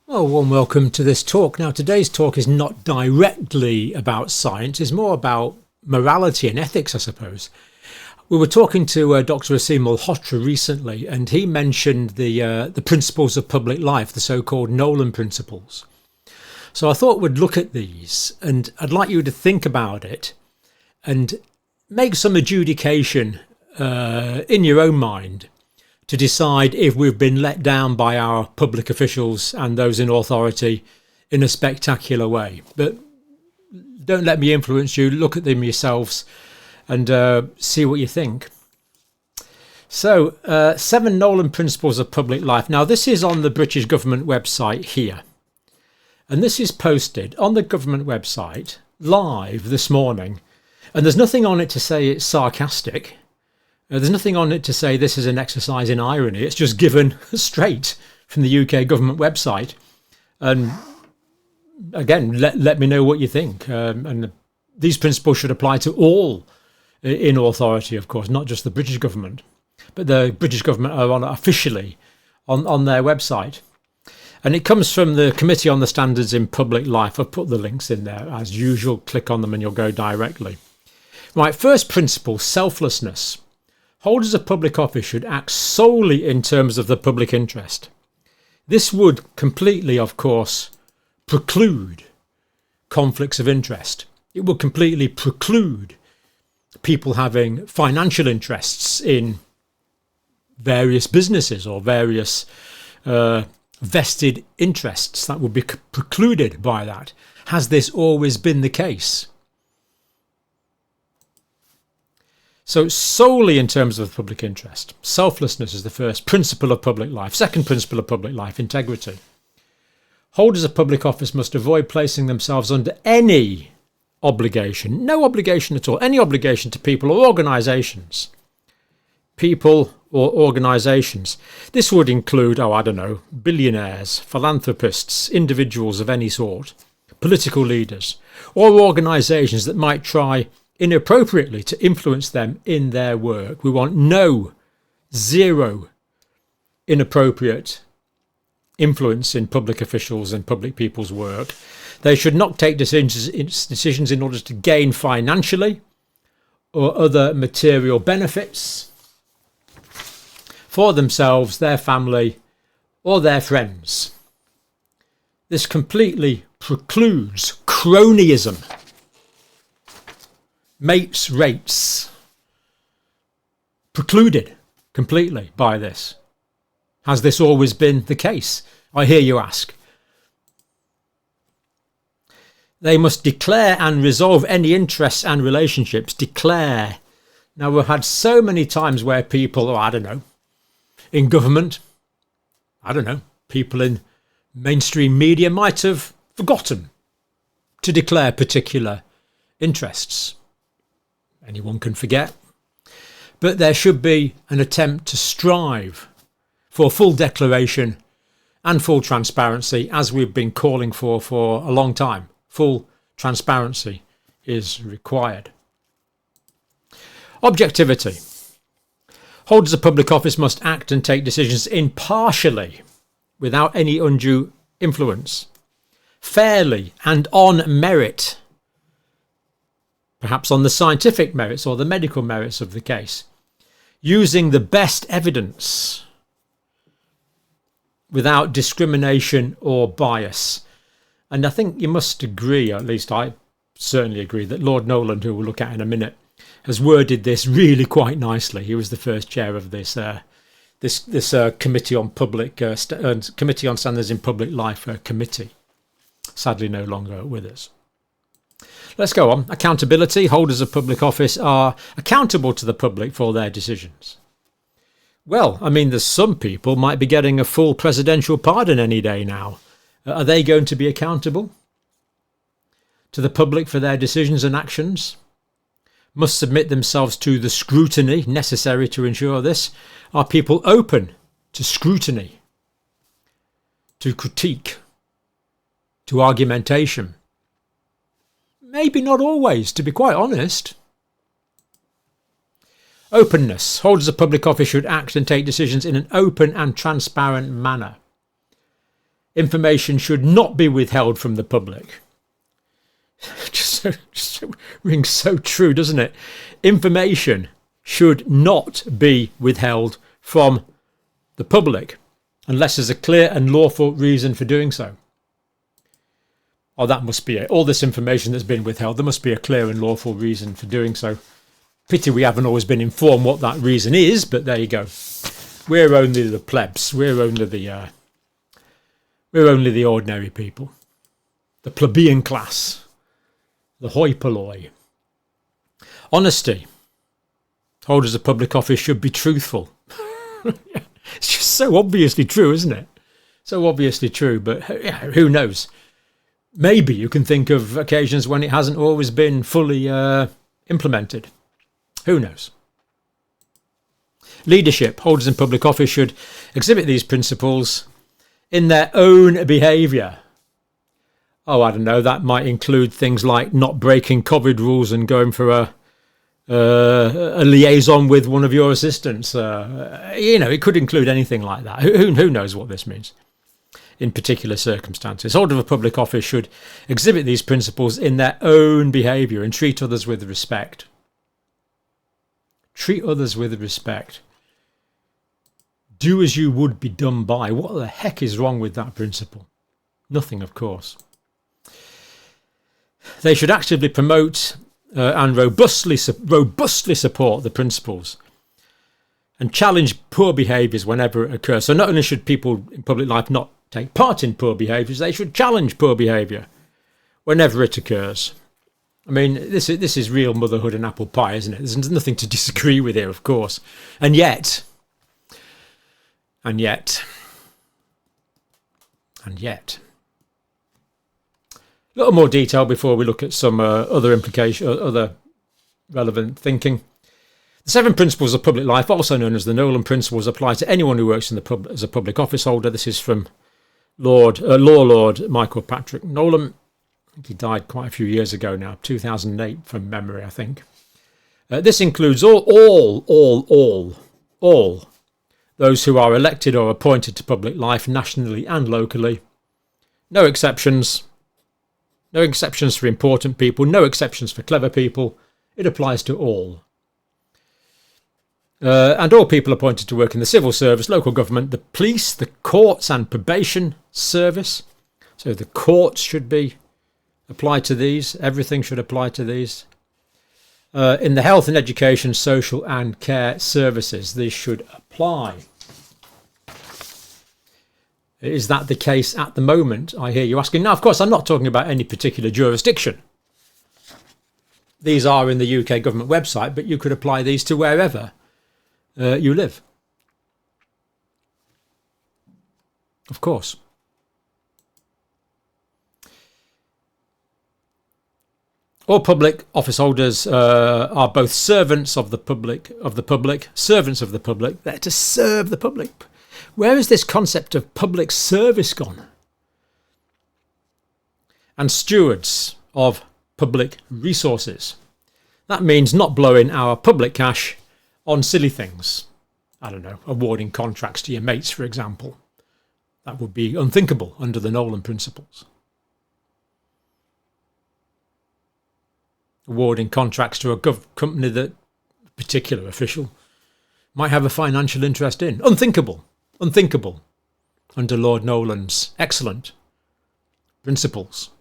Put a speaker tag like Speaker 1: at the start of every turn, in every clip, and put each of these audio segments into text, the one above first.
Speaker 1: Well, warm welcome to this talk. Now, today's talk is not directly about science. It's more about morality and ethics, I suppose. We were talking to Dr. Asim Malhotra recently, and he mentioned the principles of public life, the so-called Nolan Principles. So I thought we'd look at these, and I'd like you to think about it and make some adjudication in your own mind to decide if we've been let down by our public officials and those in authority in a spectacular way. But don't let me influence you. Look at them yourselves and see what you think. So, 7 Nolan Principles of Public Life. Now, this is on the British government website here. And this is posted on the government website live this morning. And there's nothing on it to say it's sarcastic. There's nothing on it to say this is an exercise in irony. It's just given straight from the UK government website. And again, let me know what you think. And these principles should apply to all in authority, of course, not just the British government. But the British government are on officially on their website. And it comes from the Committee on the Standards in Public Life. I've put the links in there as usual. Click on them and you'll go directly. Right, first principle, selflessness. Holders of public office should act solely in terms of the public interest. This would completely, of course, preclude conflicts of interest. It would completely preclude people having financial interests in various businesses or various vested interests that would be precluded by that. Has this always been the case? So solely in terms of the public interest. Selflessness is the first principle of public life. Second principle of public life, integrity. Holders of public office must avoid placing themselves under any obligation, no obligation at all, any obligation to people or organisations. People or organisations. This would include, billionaires, philanthropists, individuals of any sort, political leaders, or organisations that might try inappropriately to influence them in their work. We want zero inappropriate influence in public officials and public people's work. They should not take decisions in order to gain financially or other material benefits for themselves, their family, or their friends. This completely precludes cronyism. Mates rates precluded completely by this. Has this always been the case? I hear you ask. They must declare and resolve any interests and relationships. Declare. Now, we've had so many times where people, in government, people in mainstream media might have forgotten to declare particular interests. Anyone can forget. But there should be an attempt to strive for full declaration and full transparency, as we've been calling for a long time. Full transparency is required. Objectivity. Holders of public office must act and take decisions impartially, without any undue influence, fairly and on merit. Perhaps on the scientific merits or the medical merits of the case, using the best evidence without discrimination or bias. And I think you must agree, at least I certainly agree, that Lord Nolan, who we'll look at in a minute, has worded this really quite nicely. He was the first chair of this Committee on Committee on Standards in Public Life committee. Sadly, no longer with us. Let's go on. Accountability. Holders of public office are accountable to the public for their decisions. Well, there's some people might be getting a full presidential pardon any day now. Are they going to be accountable to the public for their decisions and actions? Must submit themselves to the scrutiny necessary to ensure this. Are people open to scrutiny, to critique, to argumentation? Maybe not always, to be quite honest. Openness. Holders of public office should act and take decisions in an open and transparent manner. information should not be withheld from the public. just rings so true, doesn't it? Information should not be withheld from the public unless there's a clear and lawful reason for doing so. Oh, that must be it. All this information that's been withheld, there must be a clear and lawful reason for doing so. Pity we haven't always been informed what that reason is, but there you go. We're only the plebs. We're only the ordinary people, the plebeian class, the hoi polloi. Honesty. Holders of public office should be truthful. It's just so obviously true, isn't it? So obviously true, but who knows? Maybe you can think of occasions when it hasn't always been fully implemented. Who knows? Leadership. Holders in public office should exhibit these principles in their own behaviour. Oh, I don't know. That might include things like not breaking COVID rules and going for a liaison with one of your assistants. It could include anything like that. Who knows what this means in particular circumstances? Holders of a public office should exhibit these principles in their own behaviour and treat others with respect. Treat others with respect. Do as you would be done by. What the heck is wrong with that principle? Nothing, of course. They should actively promote and robustly support the principles and challenge poor behaviours whenever it occurs. So not only should people in public life not take part in poor behaviours, they should challenge poor behaviour whenever it occurs. I mean, this is real motherhood and apple pie, isn't it? There's nothing to disagree with here, of course. And yet, a little more detail before we look at some other relevant thinking. The 7 principles of public life, also known as the Nolan Principles, apply to anyone who works as a public office holder. This is from Law Lord Michael Patrick Nolan. I think he died quite a few years ago now, 2008 from memory, I think. This includes all those who are elected or appointed to public life nationally and locally. No exceptions. No exceptions for important people. No exceptions for clever people. It applies to all. And all people appointed to work in the civil service, local government, the police, the courts and probation service. So the courts should be applied to these. Everything should apply to these. In the health and education, social and care services, these should apply. Is that the case at the moment? I hear you asking. Now, of course, I'm not talking about any particular jurisdiction. These are in the UK government website, but you could apply these to wherever you live. Of course. All public office holders are both servants of the public, servants of the public. They're to serve the public. Where is this concept of public service gone? And stewards of public resources. That means not blowing our public cash on silly things. I don't know, awarding contracts to your mates, for example. That would be unthinkable under the Nolan Principles. Awarding contracts to a company that a particular official might have a financial interest in. Unthinkable under Lord Nolan's excellent principles.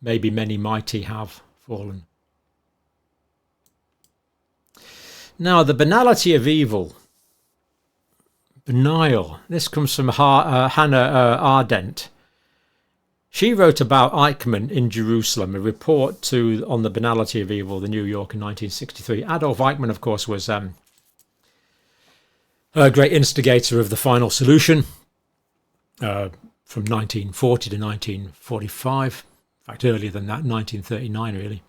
Speaker 1: Maybe many mighty have fallen. Now, the banality of evil. Banal. This comes from Hannah Arendt. She wrote about Eichmann in Jerusalem, a report on the banality of evil, the New York in 1963. Adolf Eichmann, of course, was a great instigator of the final solution from 1940 to 1945. In fact, earlier than that, 1939, really.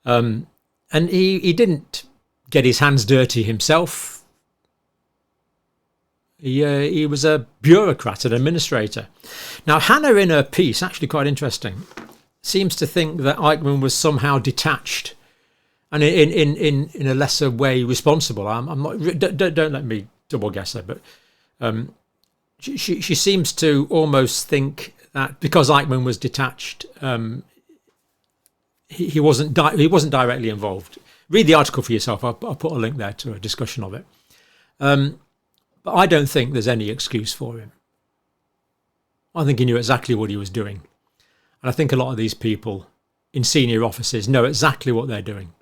Speaker 1: And he didn't get his hands dirty himself. He was a bureaucrat, an administrator. Now, Hannah, in her piece, actually quite interesting, seems to think that Eichmann was somehow detached and in a lesser way responsible. I'm not. Don't let me double guess there, but she seems to almost think that because Eichmann was detached, he wasn't directly involved. Read the article for yourself. I'll put a link there to a discussion of it. But I don't think there's any excuse for him. I think he knew exactly what he was doing. And I think a lot of these people in senior offices know exactly what they're doing.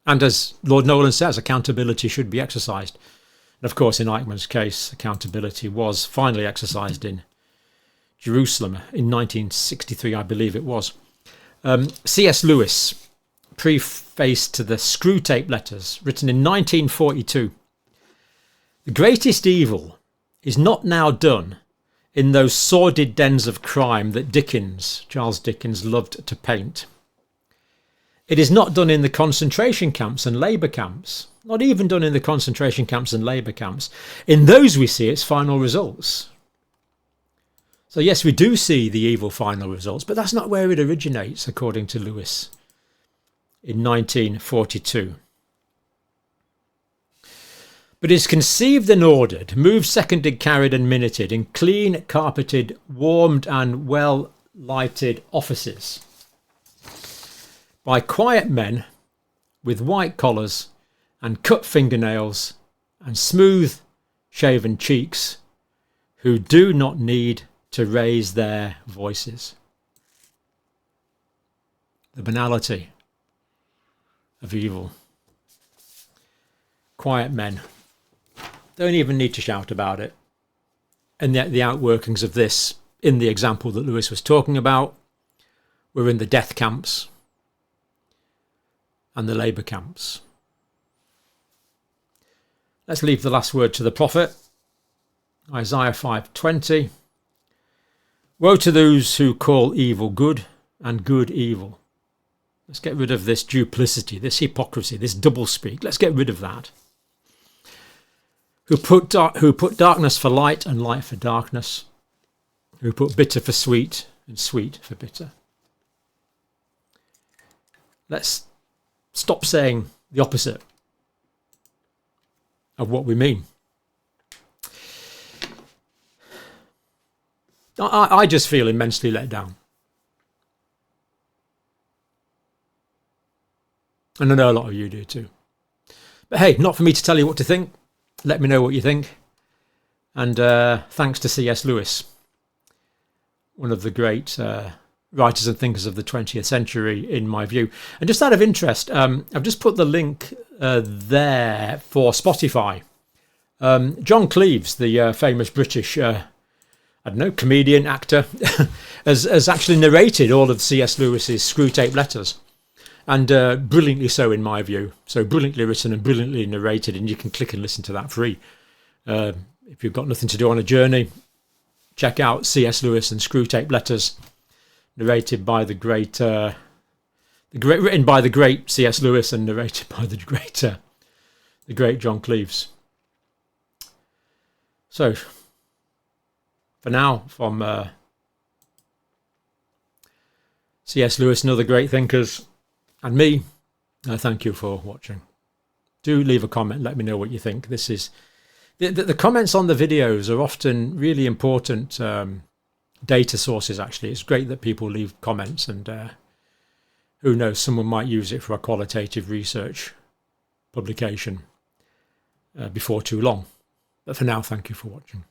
Speaker 1: And as Lord Nolan says, accountability should be exercised. And of course, in Eichmann's case, accountability was finally exercised in Jerusalem in 1963, I believe it was. C.S. Lewis, preface to the Screwtape Letters, written in 1942. The greatest evil is not now done in those sordid dens of crime that Charles Dickens, loved to paint. It is not done in the concentration camps and labour camps, not even done in the concentration camps and labour camps. In those we see its final results. So yes, we do see the evil final results, but that's not where it originates, according to Lewis in 1942. But is conceived and ordered, moved, seconded, carried and minuted in clean, carpeted, warmed and well-lighted offices by quiet men with white collars and cut fingernails and smooth shaven cheeks who do not need to raise their voices. The banality of evil. Quiet men don't even need to shout about it. And yet the outworkings of this, in the example that Lewis was talking about, were in the death camps and the labour camps. Let's leave the last word to the prophet. Isaiah 5:20. Woe to those who call evil good and good evil. Let's get rid of this duplicity, this hypocrisy, this doublespeak. Let's get rid of that. Who put darkness for light and light for darkness. Who put bitter for sweet and sweet for bitter. Let's stop saying the opposite of what we mean. I just feel immensely let down. And I know a lot of you do too. But hey, not for me to tell you what to think. Let me know what you think. And thanks to C.S. Lewis, one of the great writers and thinkers of the 20th century, in my view. And just out of interest, I've just put the link there for Spotify. John Cleves, the famous British comedian, actor, has actually narrated all of C.S. Lewis's Screwtape Letters. And brilliantly so, in my view. So brilliantly written and brilliantly narrated, and you can click and listen to that free. If you've got nothing to do on a journey, check out C.S. Lewis and Screwtape Letters, narrated by written by the great C.S. Lewis and narrated by the great John Cleves. So, for now, from C.S. Lewis and other great thinkers, and me, thank you for watching. Do leave a comment, let me know what you think. This is the comments on the videos are often really important data sources, actually. It's great that people leave comments, and who knows, someone might use it for a qualitative research publication before too long. But for now, thank you for watching.